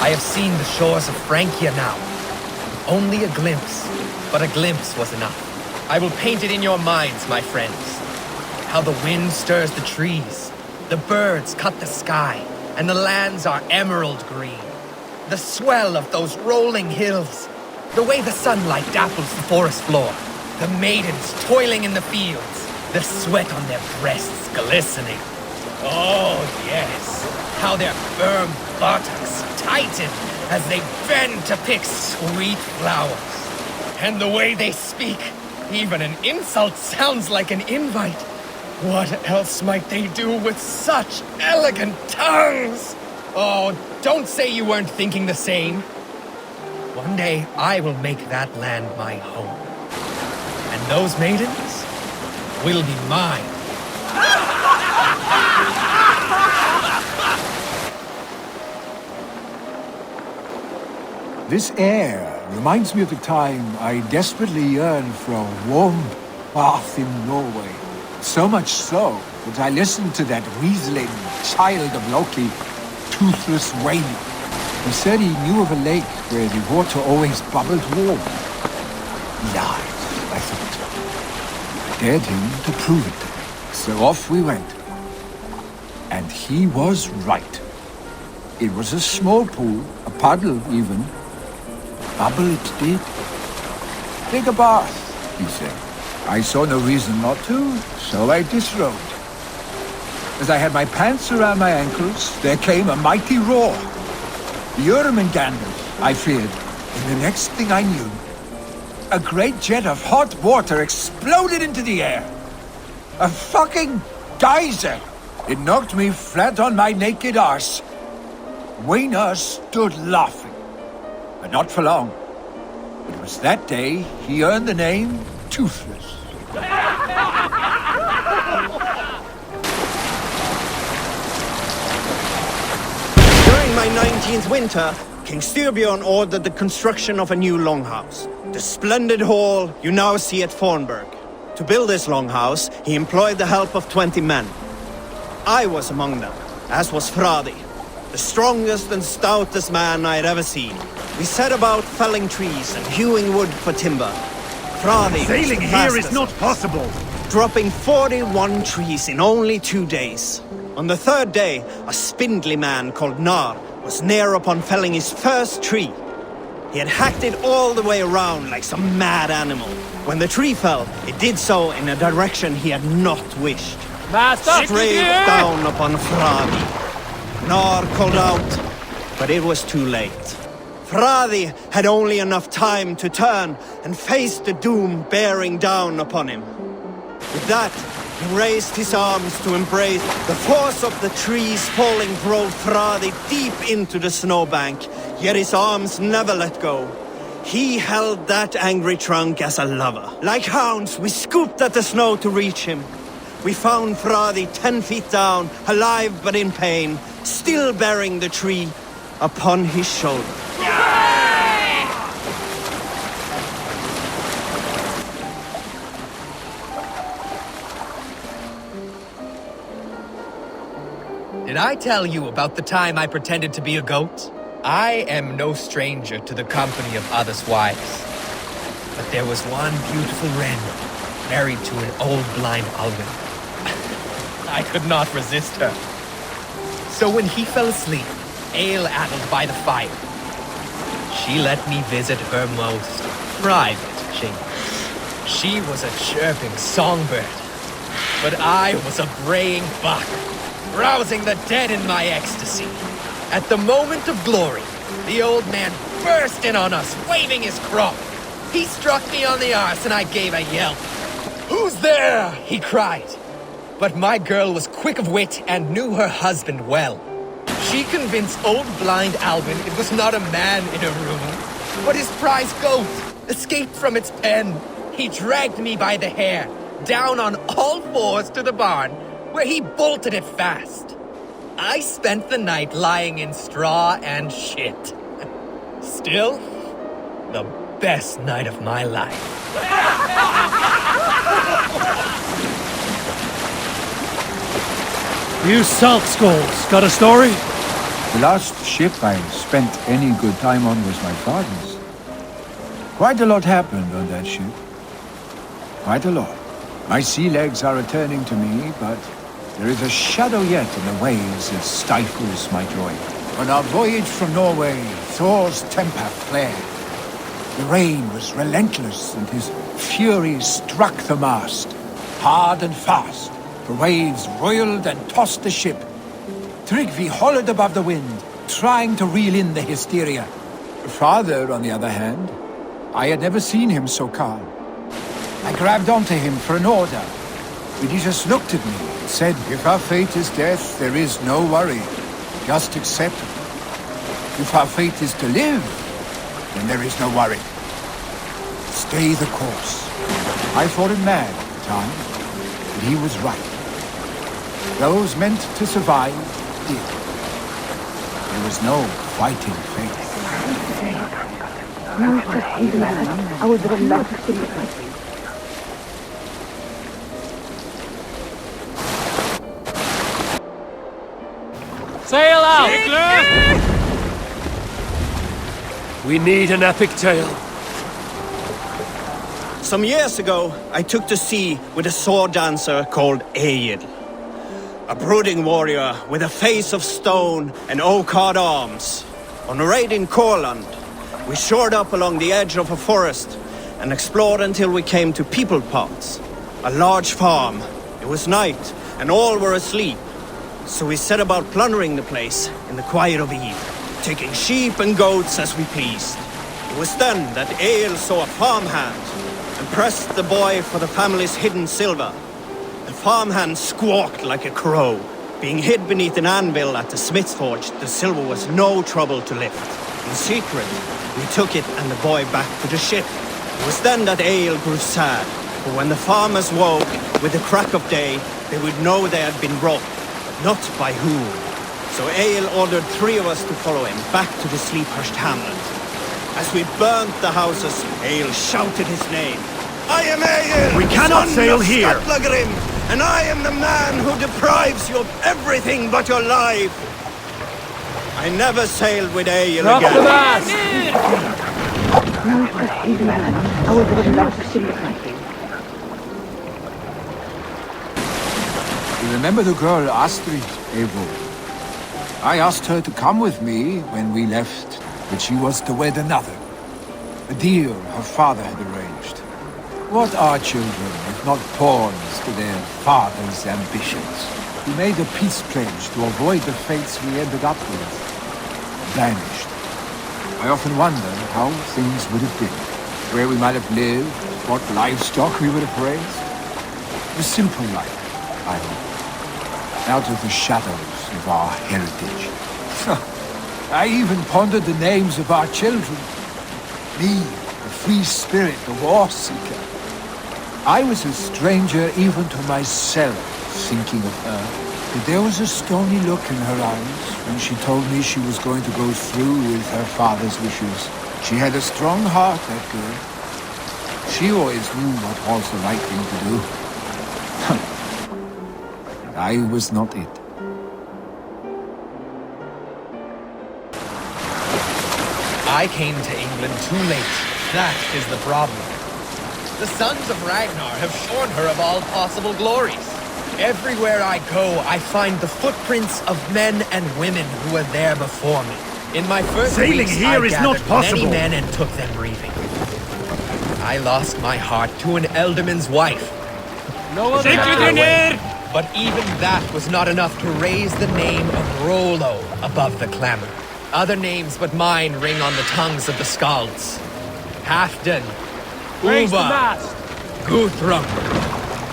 I have seen the shores of Francia now. Only a glimpse, but a glimpse was enough. I will paint it in your minds, my friends. How the wind stirs the trees, the birds cut the sky, and the lands are emerald green. The swell of those rolling hills, the way the sunlight dapples the forest floor, the maidens toiling in the fields, the sweat on their breasts glistening. Oh, yes, how their firm buttocks tighten as they bend to pick sweet flowers. And the way they speak, even an insult sounds like an invite. What else might they do with such elegant tongues? Oh, don't say you weren't thinking the same. One day I will make that land my home. And those maidens will be mine. This air reminds me of the time I desperately yearned for a warm bath in Norway. So much so that I listened to that weaseling child of Loki, Toothless Wayne. He said he knew of a lake where the water always bubbled warm. Lies, I thought. I dared him to prove it. So off we went. And he was right. It was a small pool, a puddle even. Bubble it did. Take a bath, he said. I saw no reason not to, so I disrobed. As I had my pants around my ankles, there came a mighty roar. Jörmungandr, I feared. And the next thing I knew, a great jet of hot water exploded into the air. A fucking geyser. It knocked me flat on my naked arse. Einar stood laughing. But not for long. It was that day he earned the name Toothless. During my 19th winter, King Styrbjörn ordered the construction of a new longhouse. The splendid hall you now see at Fornburg. To build this longhouse, he employed the help of 20 men. I was among them, as was Fradi, the strongest and stoutest man I had ever seen. We set about felling trees and hewing wood for timber. Fradi Sailing here is not possible! Dropping 41 trees in only 2 days. On the third day, a spindly man called Nar was near upon felling his first tree. He had hacked it all the way around like some mad animal. When the tree fell, it did so in a direction he had not wished. Straight down upon Fradi. Nar called out, but it was too late. Fradi had only enough time to turn and face the doom bearing down upon him. With that, he raised his arms to embrace. The force of the trees falling drove Fradi deep into the snowbank, yet his arms never let go. He held that angry trunk as a lover. Like hounds, we scooped at the snow to reach him. We found Fradi 10 feet down, alive but in pain, still bearing the tree upon his shoulder. Did I tell you about the time I pretended to be a goat? I am no stranger to the company of others' wives. But there was one beautiful wren married to an old blind Alvin. I could not resist her. So when he fell asleep, ale-addled by the fire, she let me visit her most private chamber. She was a chirping songbird, but I was a braying buck, rousing the dead in my ecstasy. At the moment of glory, the old man burst in on us, waving his crop. He struck me on the arse and I gave a yelp. "Who's there?" he cried. But my girl was quick of wit and knew her husband well. She convinced old blind Alvin it was not a man in a room, but his prize goat, escaped from its pen. He dragged me by the hair, down on all fours to the barn, where he bolted it fast. I spent the night lying in straw and shit. Still, the best night of my life. You salt skulls, got a story? The last ship I spent any good time on was my father's. Quite a lot happened on that ship. Quite a lot. My sea legs are returning to me, but there is a shadow yet in the waves that stifles my joy. On our voyage from Norway, Thor's temper flared. The rain was relentless, and his fury struck the mast. Hard and fast, the waves roiled and tossed the ship. Tryggvi hollered above the wind, trying to reel in the hysteria. Father, on the other hand, I had never seen him so calm. I grabbed onto him for an order, but he just looked at me and said, "If our fate is death, there is no worry. Just accept it. If our fate is to live, then there is no worry. Stay the course." I thought him mad at the time, but he was right. Those meant to survive did. There was no fighting fate. Sail out! We need an epic tale. Some years ago, I took to sea with a sword dancer called Einar. A brooding warrior with a face of stone and oak-hard arms. On a raid in Courland, we shored up along the edge of a forest and explored until we came to People Pots, a large farm. It was night and all were asleep, so we set about plundering the place in the quiet of eve, taking sheep and goats as we pleased. It was then that Einar saw a farmhand and pressed the boy for the family's hidden silver. The farmhand squawked like a crow. Being hid beneath an anvil at the smith's forge, the silver was no trouble to lift. In secret, we took it and the boy back to the ship. It was then that Einar grew sad, for when the farmers woke with the crack of day, they would know they had been robbed, but not by whom. So Einar ordered 3 of us to follow him back to the sleep-hushed hamlet. As we burnt the houses, Einar shouted his name. "I am Einar! We cannot sail here! And I am the man who deprives you of everything but your life!" I never sailed with Einar Drop again. the mast! You remember the girl Astrid, Eivor? I asked her to come with me when we left, but she was to wed another. A deal her father had arranged. What are children if not pawns to their father's ambitions? We made a peace pledge to avoid the fates we ended up with. Banished. I often wonder how things would have been. Where we might have lived, what livestock we would have raised. A simple life, I hope. Out of the shadows of our heritage. I even pondered the names of our children. Me, the free spirit, the war seeker. I was a stranger even to myself, thinking of her. But there was a stony look in her eyes when she told me she was going to go through with her father's wishes. She had a strong heart, that girl. She always knew what was the right thing to do. But I was not it. I came to England too late. That is the problem. The sons of Ragnar have shorn her of all possible glories. Everywhere I go, I find the footprints of men and women who were there before me. In my first Sailing weeks, here I is not gathered possible. many men and took them breathing. I lost my heart to an ealdorman's wife. No other But even that was not enough to raise the name of ROLLO above the clamor. Other names but mine ring on the tongues of the Skalds. Halfdan, Raise the Uva, mast! Guthrum,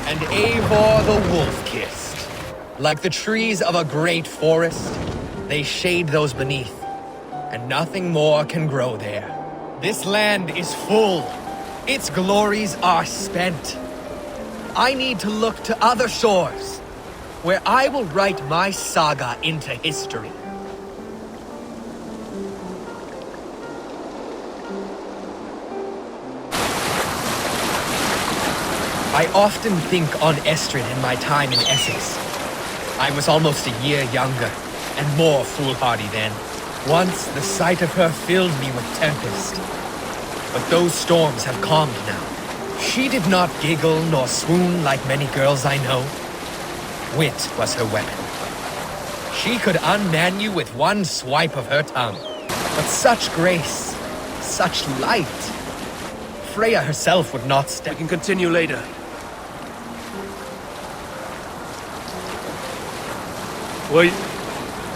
and Eivor the Wolf-Kissed. Like the trees of a great forest, they shade those beneath, and nothing more can grow there. This land is full. Its glories are spent. I need to look to other shores, where I will write my saga into history. I often think on Estrid and my time in Essex. I was almost a year younger, and more foolhardy then. Once the sight of her filled me with tempest. But those storms have calmed now. She did not giggle nor swoon like many girls I know. Wit was her weapon. She could unman you with one swipe of her tongue. But such grace, such light. Freya herself would not We step. can continue later. Wait.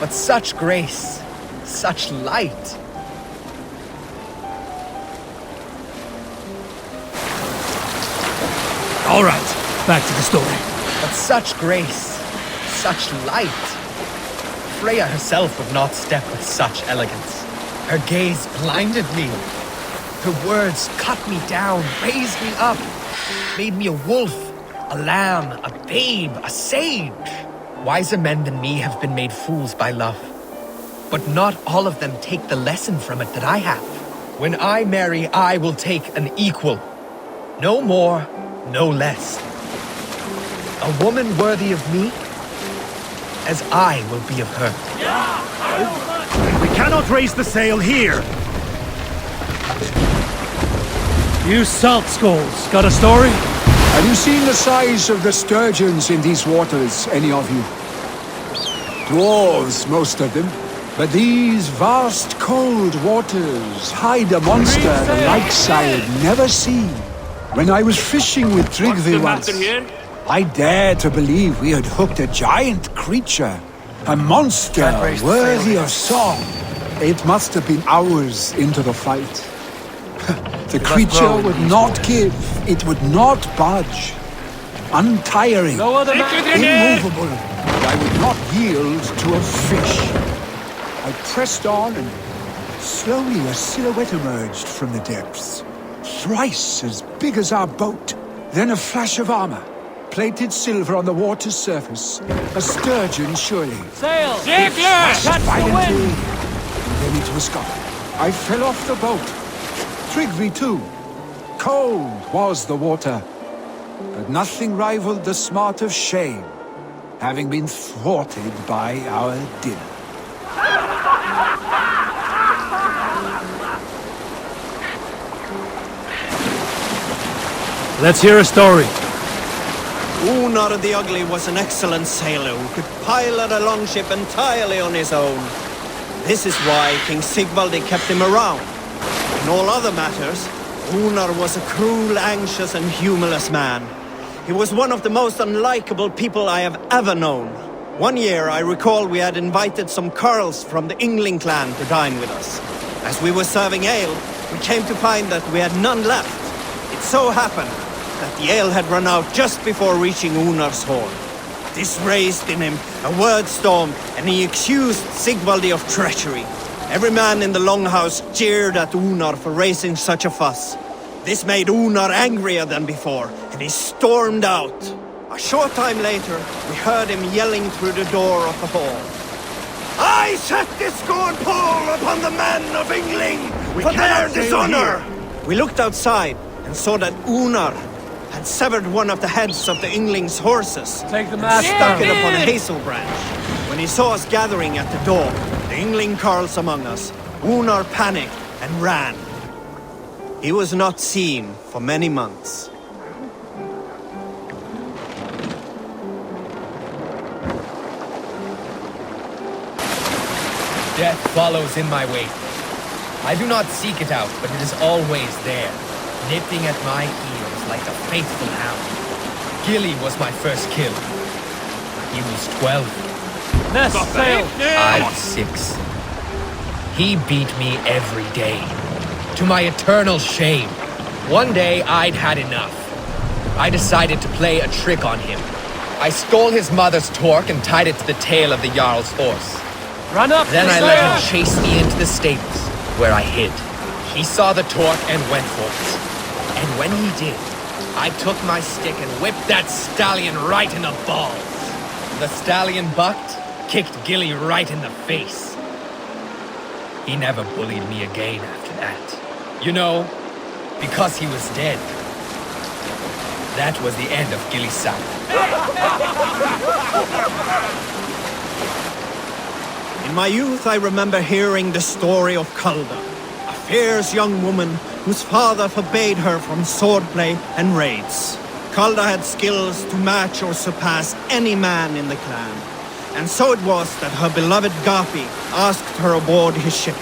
But such grace, such light. All right, back to the story. But such grace, such light. Freya herself would not step with such elegance. Her gaze blinded me. Her words cut me down, raised me up, made me a wolf, a lamb, a babe, a sage. Wiser men than me have been made fools by love. But not all of them take the lesson from it that I have. When I marry, I will take an equal. No more, no less. A woman worthy of me, as I will be of her. We cannot raise the sail here. You salt skulls, got a story? Have you seen the size of the sturgeons in these waters, any of you? Dwarves, most of them. But these vast cold waters hide a monster the likes I had never seen. When I was fishing with Tryggvi once, I dared to believe we had hooked a giant creature. A monster worthy of song. It must have been hours into the fight. The creature would not give. It would not budge. Untiring. No other Immovable. I would not yield to a fish. I pressed on and slowly a silhouette emerged from the depths. Thrice as big as our boat. Then a flash of armor. Plated silver on the water's surface. A sturgeon, surely. Sail! Flashed violently, and then it was gone. I fell off the boat. Tryggvi too. Cold was the water, but nothing rivaled the smart of shame, having been thwarted by our dinner. Let's hear a story. Einar the Ugly was an excellent sailor who could pilot a longship entirely on his own. This is why King Sigvaldi kept him around. In all other matters, Einar was a cruel, anxious and humorless man. He was one of the most unlikable people I have ever known. One year, I recall we had invited some Carls from the Yngling clan to dine with us. As we were serving ale, we came to find that we had none left. It so happened that the ale had run out just before reaching Unar's hall. This raised in him a word storm, and he accused Sigvaldi of treachery. Every man in the longhouse jeered at Einar for raising such a fuss. This made Einar angrier than before, and he stormed out. A short time later, we heard him yelling through the door of the hall. I set this scorn pall upon the men of Yngling for their dishonor! We looked outside and saw that Einar had severed one of the heads of the Yngling's horses Take the and mask stuck it down. upon a hazel branch. When he saw us gathering at the door, the Yngling Carls among us, Einar panicked and ran. He was not seen for many months. Death follows in my wake. I do not seek it out, but it is always there, nipping at my heels like a faithful hound. Gilly was my first kill. He was 12. Nest, sail! I was 6. He beat me every day. To my eternal shame. One day, I'd had enough. I decided to play a trick on him. I stole his mother's torque and tied it to the tail of the Jarl's horse. Run up! Then I sail! let him chase me into the stables, where I hid. He saw the torque and went for it. And when he did, I took my stick and whipped that stallion right in the balls. The stallion bucked, kicked Gilly right in the face. He never bullied me again after that. You know, because he was dead. That was the end of Gilly's saga. my youth, I remember hearing the story of Kalda, a fierce young woman whose father forbade her from swordplay and raids. Kalda had skills to match or surpass any man in the clan, and so it was that her beloved Gapi asked her aboard his ship.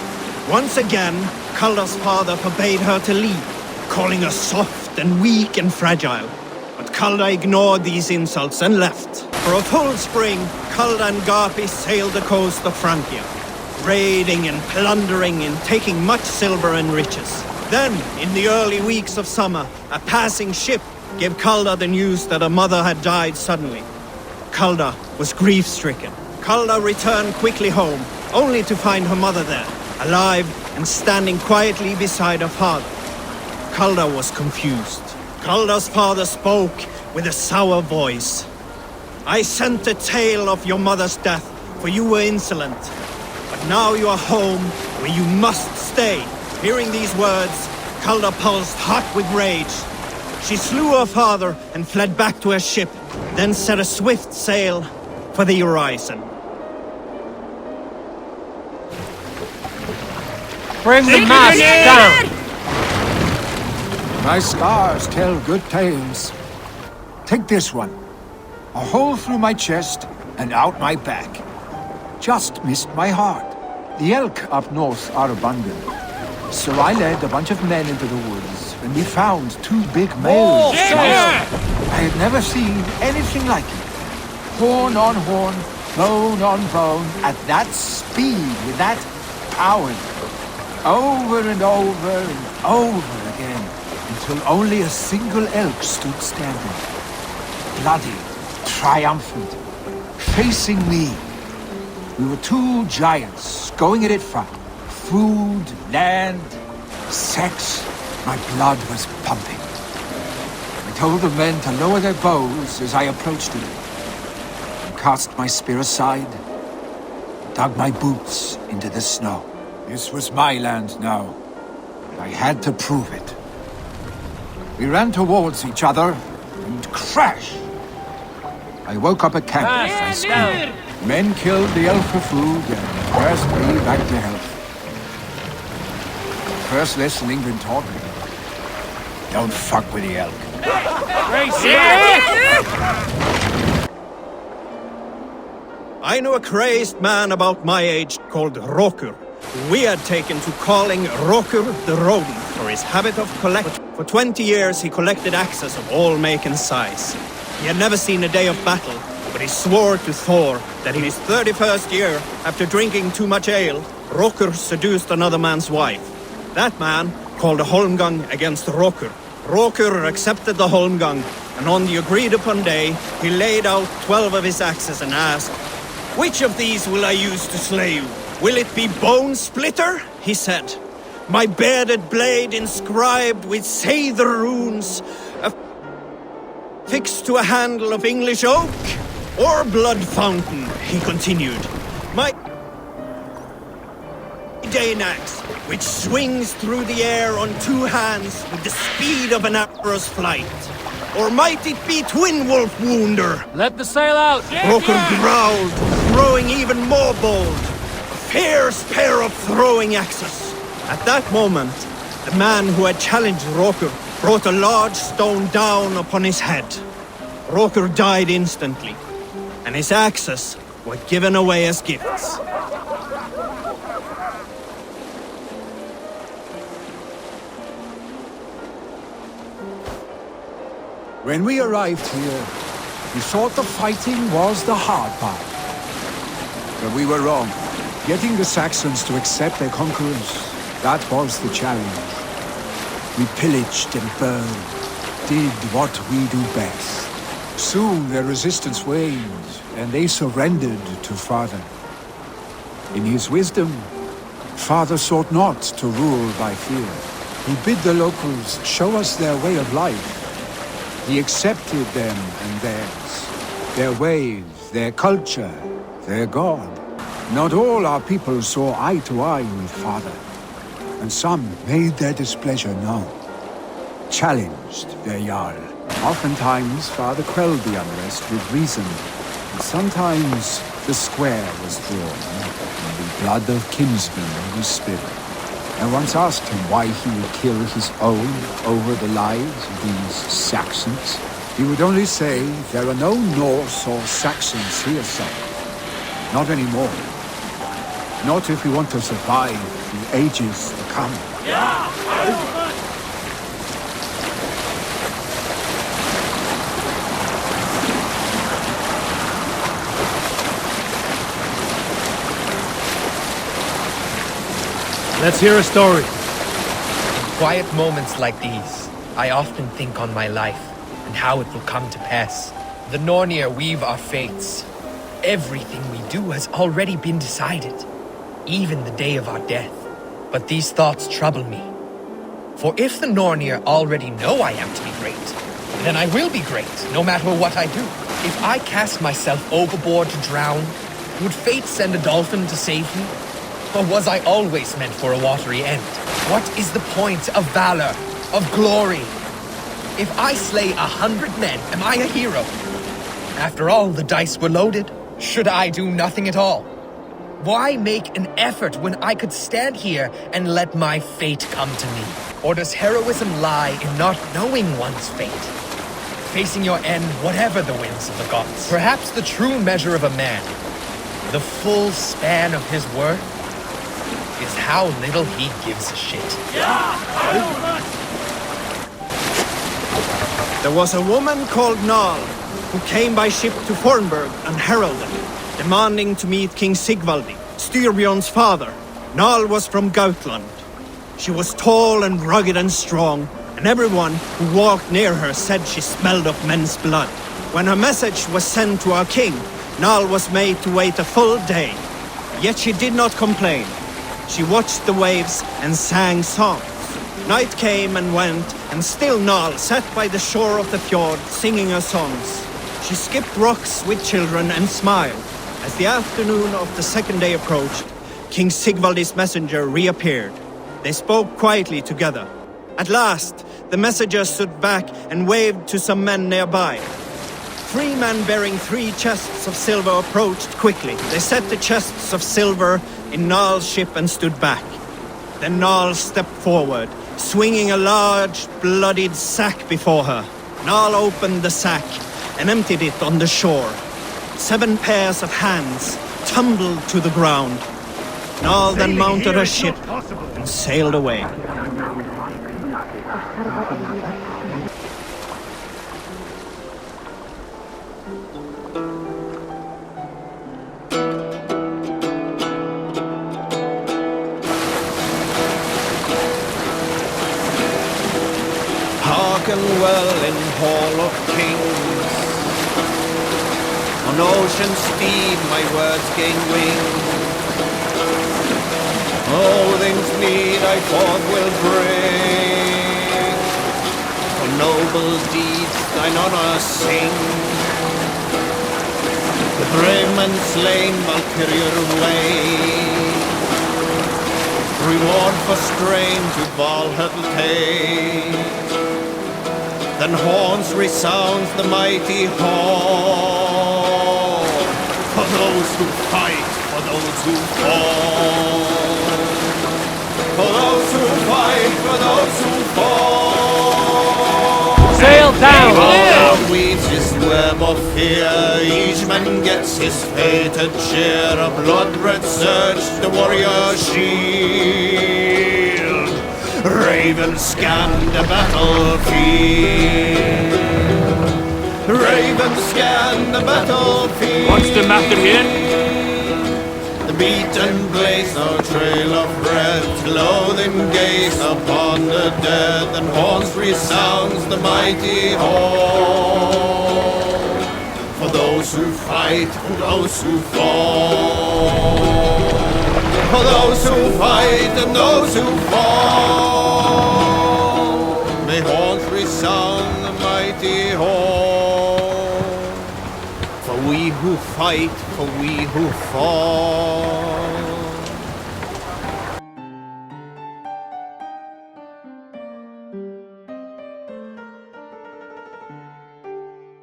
Once again, Kalda's father forbade her to leave, calling her soft and weak and fragile. But Kalda ignored these insults and left. For a full spring, Kalda and Gapi sailed the coast of Francia, raiding and plundering and taking much silver and riches. Then, in the early weeks of summer, a passing ship gave Kalda the news that her mother had died suddenly. Kalda was grief-stricken. Kalda returned quickly home, only to find her mother there, alive and standing quietly beside her father. Kalda was confused. Kalda's father spoke with a sour voice. "I sent a tale of your mother's death, for you were insolent. But now you are home, where you must stay." Hearing these words, Kalda pulsed hot with rage. She slew her father and fled back to her ship, then set a swift sail for the horizon. Bring the mast down! My scars tell good tales. Take this one. A hole through my chest and out my back. Just missed my heart. The elk up north are abundant. So I led a bunch of men into the woods, and we found 2 big males. I had never seen anything like it. Horn on horn, bone on bone, at that speed, with that power. Over and over and over again, until only a single elk stood standing. Bloody, triumphant, facing me. We were 2 giants, going at it fun. Food, land, sex. My blood was pumping. I told the men to lower their bows as I approached it. I cast my spear aside, dug my boots into the snow. This was my land now. I had to prove it. We ran towards each other, and crash! I woke up a camp as I screamed. Men killed the elk for food and nursed me back to health. The first lesson England taught me. Don't fuck with the elk. I knew a crazed man about my age called Rokur. We had taken to calling Rokur the rodent for his habit of collecting. For 20 years he collected axes of all make and size. He had never seen a day of battle, but he swore to Thor that in his 31st year, after drinking too much ale, Rokur seduced another man's wife. That man called a holmgang against Rokur. Rokur accepted the holmgang, and on the agreed-upon day, he laid out 12 of his axes and asked, "Which of these will I use to slay you? Will it be Bone Splitter?" he said. "My bearded blade inscribed with say the runes, affixed to a handle of English oak? Or Blood Fountain," he continued. "My Dane axe, which swings through the air on 2 hands with the speed of an arrow's flight. Or might it be Twin Wolf Wounder?" Let the sail out! Rokur growled, growing even more bold. A fierce pair of throwing axes. At that moment, the man who had challenged Rokur brought a large stone down upon his head. Rokur died instantly, and his axes were given away as gifts. When we arrived here, we thought the fighting was the hard part. But we were wrong. Getting the Saxons to accept their conquerors, that was the challenge. We pillaged and burned, did what we do best. Soon their resistance waned, and they surrendered to Father. In his wisdom, Father sought not to rule by fear. He bid the locals show us their way of life. He accepted them and theirs, their ways, their culture, their God. Not all our people saw eye to eye with Father, and some made their displeasure known, challenged their Jarl. Oftentimes, Father quelled the unrest with reason, and sometimes The square was drawn, and the blood of kinsmen was spilled. I once asked him why he would kill his own over the lives of these Saxons. He would only say, there are no Norse or Saxons here, son. Not anymore. Not if we want to survive the ages to come. Let's hear a story. In quiet moments like these, I often think on my life and how it will come to pass. The Nornir weave our fates. Everything we do has already been decided, even the day of our death. But these thoughts trouble me. For if the Nornir already know I am to be great, then I will be great, no matter what I do. If I cast myself overboard to drown, would fate send a dolphin to save me? Or was I always meant for a watery end? What is the point of valor, of glory? If I slay 100 men, am I a hero? After all, the dice were loaded. Should I do nothing at all? Why make an effort when I could stand here and let my fate come to me? Or does heroism lie in not knowing one's fate? Facing your end, whatever the winds of the gods. Perhaps the true measure of a man, the full span of his worth, is how little he gives a shit. There was a woman called Nal, who came by ship to Fornburg and heralded, demanding to meet King Sigvaldi, Styrbjorn's father. Nal was from Gautland. She was tall and rugged and strong, and everyone who walked near her said she smelled of men's blood. When her message was sent to our king, Nal was made to wait a full day. Yet she did not complain. She watched the waves and sang songs. Night came and went, and still Nal sat by the shore of the fjord singing her songs. She skipped rocks with children and smiled. As the afternoon of the second day approached, King Sigvaldi's messenger reappeared. They spoke quietly together. At last, the messenger stood back and waved to some men nearby. 3 men bearing 3 chests of silver approached quickly. They set the chests of silver in Nal's ship and stood back. Then Nal stepped forward, swinging a large, bloodied sack before her. Nal opened the sack and emptied it on the shore. 7 pairs of hands tumbled to the ground. Nal then mounted her ship and sailed away. Hearken well in Hall of Kings. On ocean-steed my words gain wing. Odin's mead I forth will bring. For noble deeds thine honor sing. The brave men slain Valkyrjur way. Reward for strain to Valhöll take. Then horns resounds the mighty hall. For those who fight, for those who fall. For those who fight, for those who fall. Sail down! All weaves his web of fear. Each man gets his fated share. A blood-red surge, the warrior shield. Ravens scan the battlefield. Ravens scan the battlefield. What's the matter here? The beaten blaze no trail of red. Clothing gaze upon the dead. And horns resounds the mighty hall. For those who fight, for those who fall. For those who fight and those who fall. May horns resound the mighty hall. For we who fight, for we who fall.